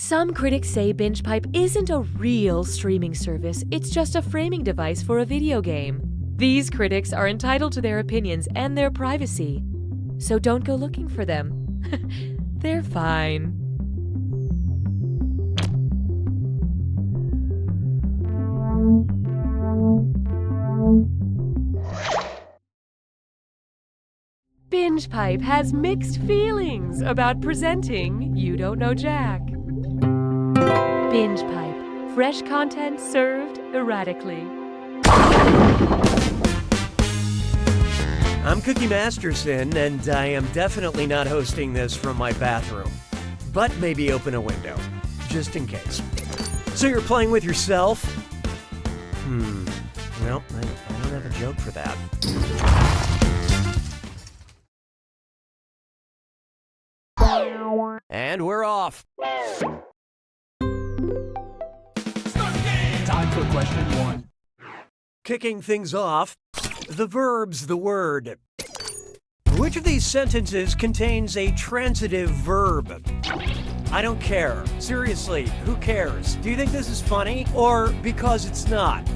Some critics say Binjpipe isn't a real streaming service, it's just a framing device for a video game. These critics are entitled to their opinions and their privacy, so don't go looking for them. They're fine. Binjpipe has mixed feelings about presenting You Don't Know Jack. Binjpipe, fresh content served erratically. I'm Cookie Masterson, and I am definitely not hosting this from my bathroom. But maybe open a window, just in case. So you're playing with yourself? Well, I don't have a joke for that. And we're off. Time for question 1. Kicking things off, the verb's the word. Which of these sentences contains a transitive verb? I don't care. Seriously, who cares? Do you think this is funny, or because it's not?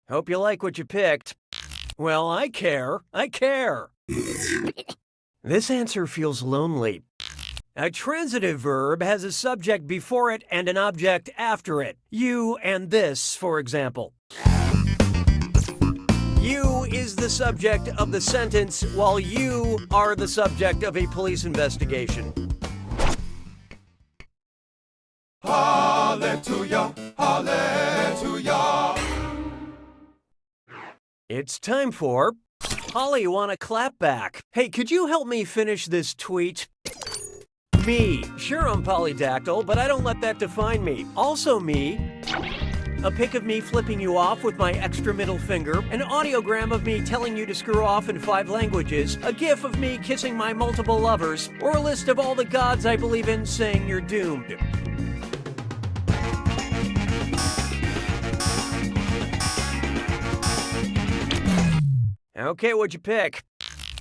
Hope you like what you picked. Well, I care. I care. This answer feels lonely. A transitive verb has a subject before it and an object after it. You and this, for example. You is the subject of the sentence, while you are the subject of a police investigation. Hallelujah, hallelujah. It's time for Polly Wanna Clap Back. Hey, could you help me finish this tweet? Me. Sure, I'm polydactyl, but I don't let that define me. Also me. A pic of me flipping you off with my extra middle finger, an audiogram of me telling you to screw off in 5 languages, a gif of me kissing my multiple lovers, or a list of all the gods I believe in saying you're doomed. Okay, what'd you pick?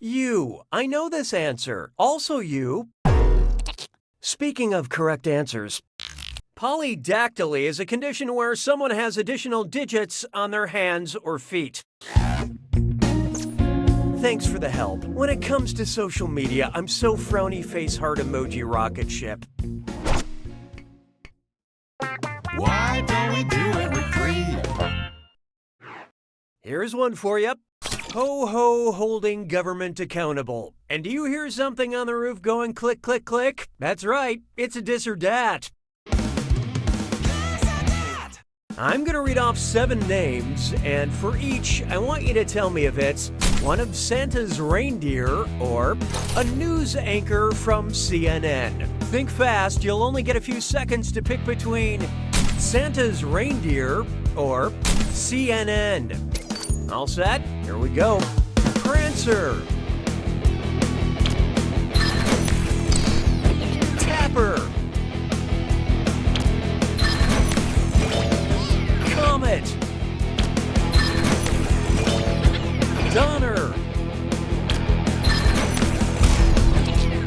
You. I know this answer. Also you. Speaking of correct answers, polydactyly is a condition where someone has additional digits on their hands or feet. Thanks for the help. When it comes to social media, I'm so frowny face heart emoji rocket ship. Why don't we do it with 3? Here's one for you. Ho-ho holding government accountable. And do you hear something on the roof going click, click, click? That's right, it's a dis or dat. I'm gonna read off 7 names, and for each, I want you to tell me if it's one of Santa's reindeer or a news anchor from CNN. Think fast, you'll only get a few seconds to pick between Santa's reindeer or CNN. All set? Here we go. Prancer. Tapper. Comet. Donner.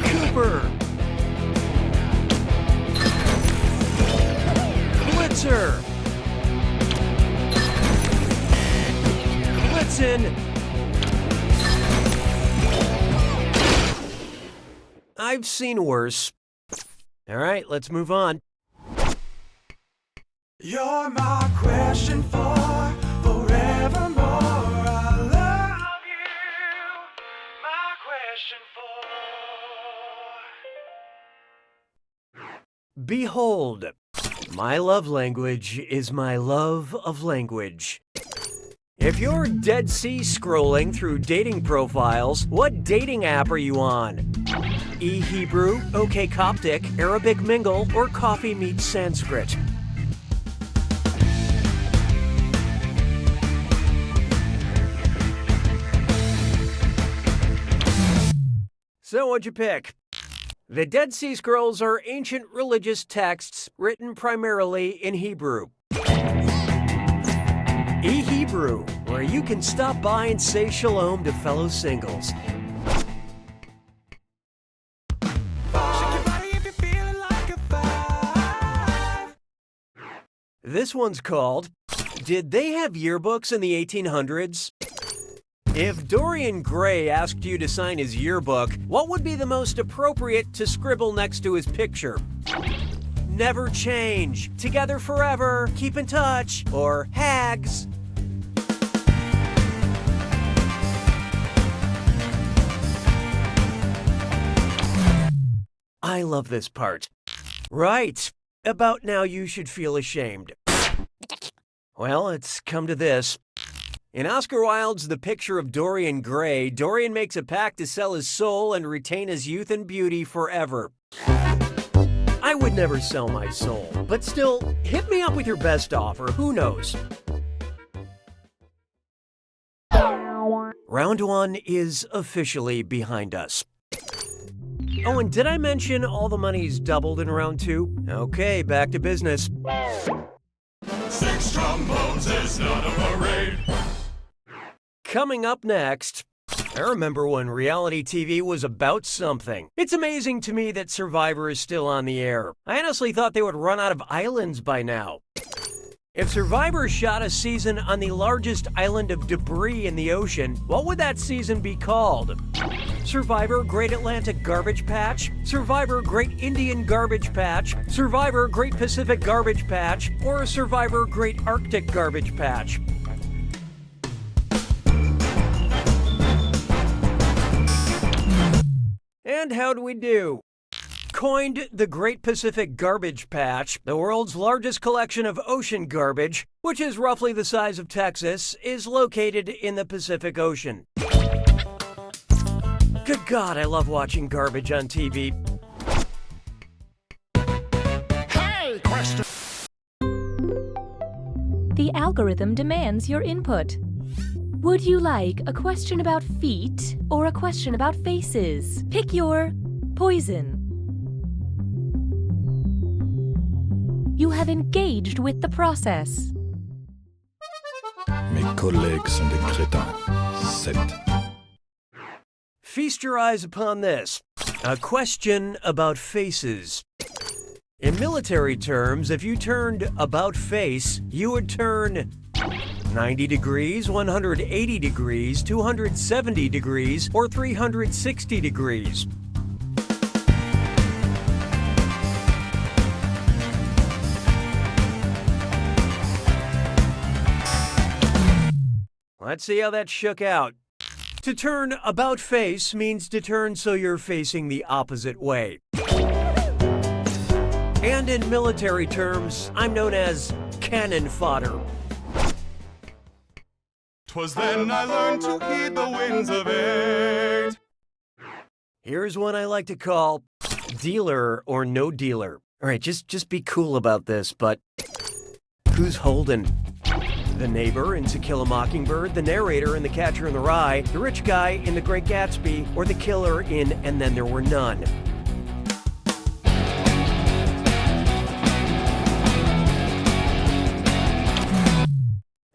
Cooper. Blitzer. Blitzen. I've seen worse. All right, let's move on. You're my question for forevermore. I love you, my question for. Behold, my love language is my love of language. If you're dead sea scrolling through dating profiles, what dating app are you on? eHebrew, OK Coptic, Arabic Mingle, or Coffee Meets Sanskrit? So what'd you pick? The Dead Sea Scrolls are ancient religious texts written primarily in Hebrew. eHebrew, where you can stop by and say shalom to fellow singles. This one's called, Did They Have Yearbooks in the 1800s? If Dorian Gray asked you to sign his yearbook, what would be the most appropriate to scribble next to his picture? Never change, together forever, keep in touch, or hags. I love this part. Right. About now you should feel ashamed. Well, it's come to this. In Oscar Wilde's The Picture of Dorian Gray, Dorian makes a pact to sell his soul and retain his youth and beauty forever. I would never sell my soul, but still, hit me up with your best offer, who knows? Round 1 is officially behind us. Oh, and did I mention all the money's doubled in round 2? Okay, back to business. 6 trombones is not a parade. Coming up next, I remember when reality TV was about something. It's amazing to me that Survivor is still on the air. I honestly thought they would run out of islands by now. If Survivor shot a season on the largest island of debris in the ocean, what would that season be called? Survivor Great Atlantic Garbage Patch? Survivor Great Indian Garbage Patch? Survivor Great Pacific Garbage Patch? Or Survivor Great Arctic Garbage Patch? And how'd we do? Coined the Great Pacific Garbage Patch, the world's largest collection of ocean garbage, which is roughly the size of Texas, is located in the Pacific Ocean. Good God, I love watching garbage on TV. Hey, question. The algorithm demands your input. Would you like a question about feet or a question about faces? Pick your poison. You have engaged with the process. Mes collègues sont des crétins. 7. Feast your eyes upon this. A question about faces. In military terms, if you turned about face, you would turn 90 degrees, 180 degrees, 270 degrees, or 360 degrees. Let's see how that shook out. To turn about face means to turn so you're facing the opposite way. And in military terms, I'm known as cannon fodder. 'Twas then I learned to heed the winds of 8. Here's one I like to call dealer or no dealer. All right, just be cool about this, but who's holding? The neighbor in To Kill a Mockingbird, the narrator in The Catcher in the Rye, the rich guy in The Great Gatsby, or the killer in And Then There Were None.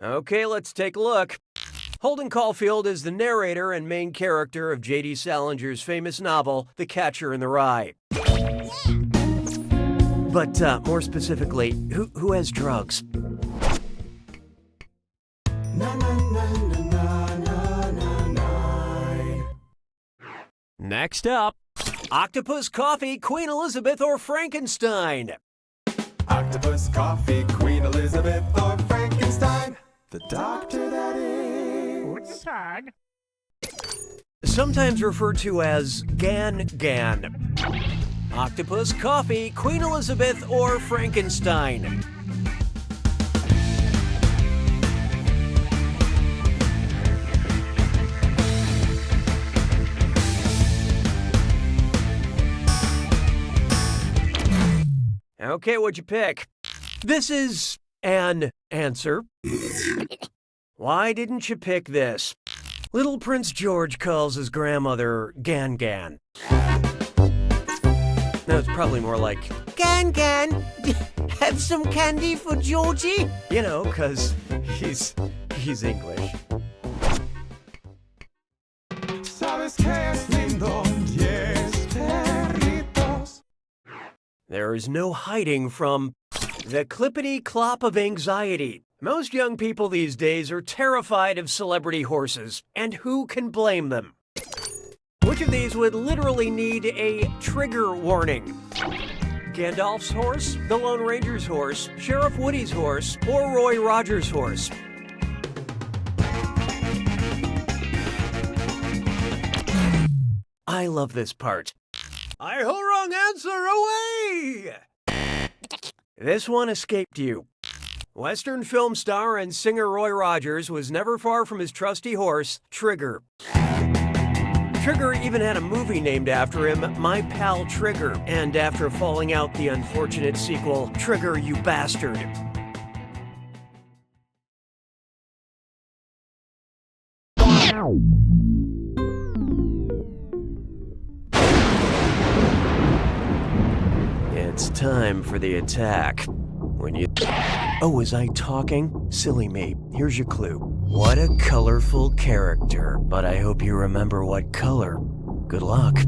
Okay, let's take a look. Holden Caulfield is the narrator and main character of J.D. Salinger's famous novel, The Catcher in the Rye. But more specifically, who has drugs? Next up, Octopus Coffee, Queen Elizabeth, or Frankenstein? Octopus, coffee, Queen Elizabeth, or Frankenstein. The doctor, that is. Sometimes referred to as Gan. Octopus, Coffee, Queen Elizabeth, or Frankenstein? Okay, what'd you pick? This is an answer. Why didn't you pick this? Little Prince George calls his grandmother Gan. No, it's probably more like, Gan, have some candy for Georgie? You know, 'cause he's He's English. ¿Sabes qué es lindo? 10 perritos. There is no hiding from the clippity-clop of anxiety. Most young people these days are terrified of celebrity horses, and who can blame them? Which of these would literally need a trigger warning? Gandalf's horse, the Lone Ranger's horse, Sheriff Woody's horse, or Roy Rogers' horse? I love this part. I-ho, wrong answer, away! This one escaped you. Western film star and singer Roy Rogers was never far from his trusty horse, Trigger. Trigger even had a movie named after him, My Pal Trigger, and after falling out, the unfortunate sequel, Trigger, You Bastard. It's time for the attack. When you... Oh, was I talking? Silly me. Here's your clue. What a colorful character, but I hope you remember what color. Good luck.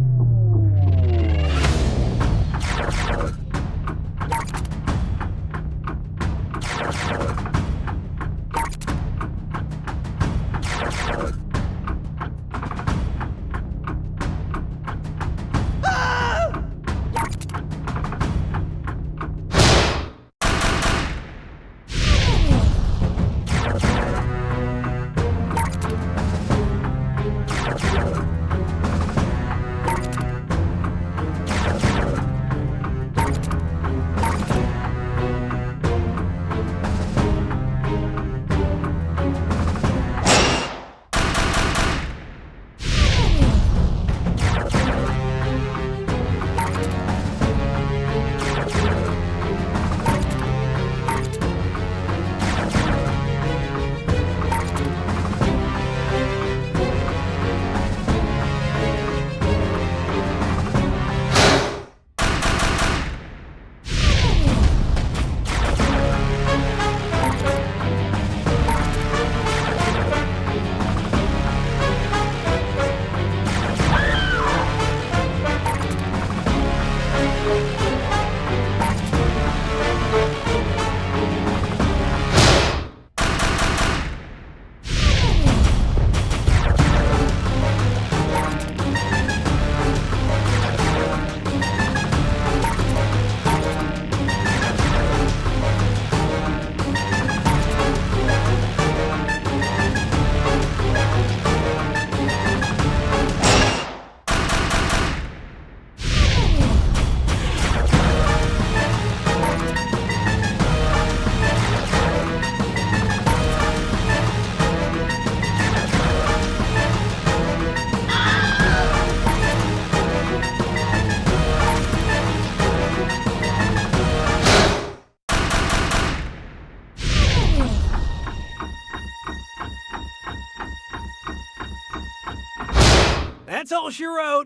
That's all she wrote.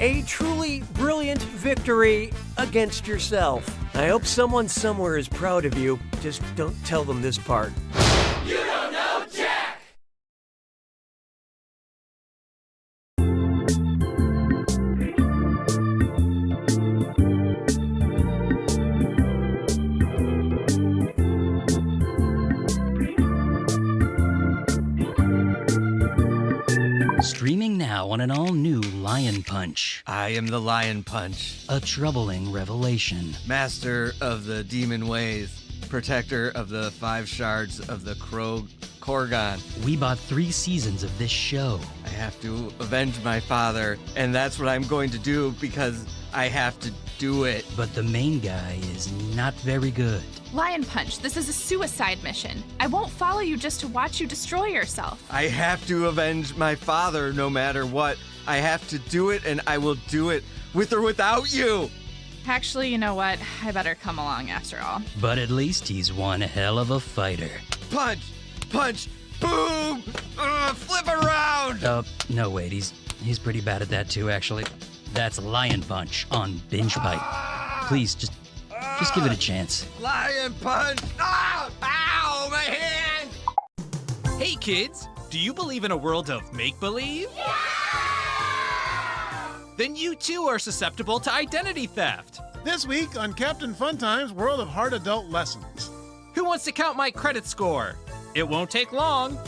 A truly brilliant victory against yourself. I hope someone somewhere is proud of you. Just don't tell them this part. You don't know Jack! Streaming now on an all-new Lion Punch. I am the Lion Punch, A troubling revelation. master of the demon ways, protector of the 5 shards of the Korgon. We bought 3 seasons of this show. I have to avenge my father, and that's what I'm going to do because I have to do it. But the main guy is not very good. Lion Punch, this is a suicide mission. I won't follow you just to watch you destroy yourself. I have to avenge my father no matter what. I have to do it, and I will do it with or without you. Actually, you know what? I better come along after all. But at least he's one hell of a fighter. Punch, punch, boom, flip around. No, wait, he's pretty bad at that too, actually. That's Lion Punch on Binjpipe. Please, just give it a chance. Lion Punch. Ah! Ow! Kids, do you believe in a world of make-believe? Yeah! Then you too are susceptible to identity theft. This week on Captain Funtime's World of Hard Adult Lessons. Who wants to count my credit score? It won't take long.